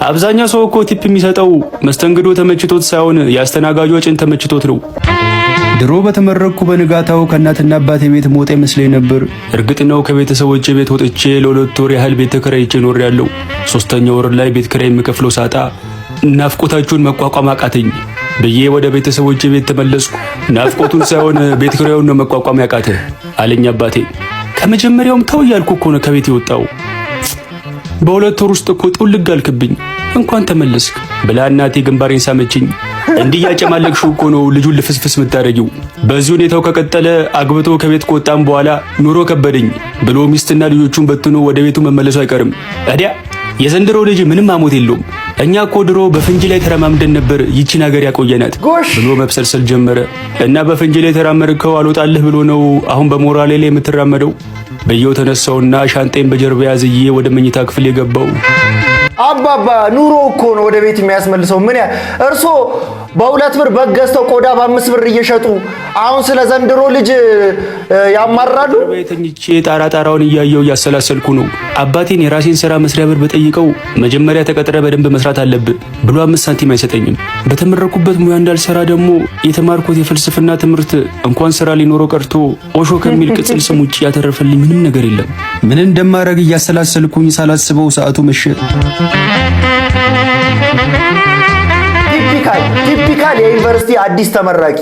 አብዛኛው ሰው እኮ ቲፕ የሚሰጠው መስተንግዶ ተመችቶት ሳይሆን ያስተናጋጁ ጭን ተመችቶት ነው። ድሮ በተመረቅኩ በንጋታው ከእናትና አባቴ ቤት ሞት መስለኝ ነበር። እርግጥ ነው ከቤተሰቦቼ ቤት ወጥቼ ለ2 ወር ያህል ቤት ተከራይቼ ኖሬያለሁ። 3ኛው ወር ላይ ቤት ኪራይ የምከፍለው ሳጣ ናፍቆታችሁን መቋቋም አቃተኝ ብዬ ወደ ቤተሰቦቼ ቤት ተመለስኩ። ናፍቆቱን ሳይሆን ቤት ኪራዩን ነው መቋቋም ያቃተ አለኝ አባቴ። ከመጀመሪያውም ተው እያልኩ እኮ ነው ከቤት የወጣው። በ2 ወር ውስጥ እኮ ጥውልግ አልክብኝ፣ እንኳን ተመለስክ ብላ እናቴ ግንባሬን ሳመችኝ። እንዲህ ያጨማለቅሽው እኮ ነው ልጁን ልፍስፍስ የምታረጊው። በዚህ ሁኔታው ከቀጠለ አግብቶ ከቤት ከወጣም በኋላ ኑሮ ከበደኝ ብሎ ሚስትና ልጆቹን በትኖ ወደ ቤቱ መመለሱ አይቀርም። ታዲያ የዘንድሮ ልጅ ምንም አሞት የለውም። እኛ እኮ ድሮ በፍንጅ ላይ ተረማምደን ነበር ይቺን ሀገር ያቆየናት ብሎ መብሰልሰል ጀመረ። እና በፍንጅ ላይ ተራመድከው አልወጣልህ ብሎ ነው አሁን በሞራሌ ላይ የምትራመደው በየው ተነሳውና ሻንጤን በጀርባ ያዝዬ ወደ መኝታ ክፍል የገባው። አባባ ኑሮ እኮ ነው ወደ ቤት የሚያስመልሰው። ምን እርሶ በ2 ብር በገዝተው ቆዳ በ5 ብር እየሸጡ አሁን ስለ ዘንድሮ ልጅ ያማራሉ። ቤተኝቼ ጣራጣራውን እያየው እያሰላሰልኩ ነው። አባቴን የራሴን ስራ መስሪያ ብር በጠይቀው መጀመሪያ ተቀጥረ በደንብ መስራት አለብህ ብሎ 5 ሳንቲም አይሰጠኝም። በተመረኩበት ሙያ እንዳልሰራ ደግሞ የተማርኩት የፍልስፍና ትምህርት እንኳን ስራ ሊኖረው ቀርቶ ኦሾ ከሚል ቅጽል ስም ውጪ ያተረፈልኝ ምንም ነገር የለም። ምን እንደማረግ እያሰላሰልኩኝ ሳላስበው ሰዓቱ መሸ። ቲፒካል የዩኒቨርሲቲ አዲስ ተመራቂ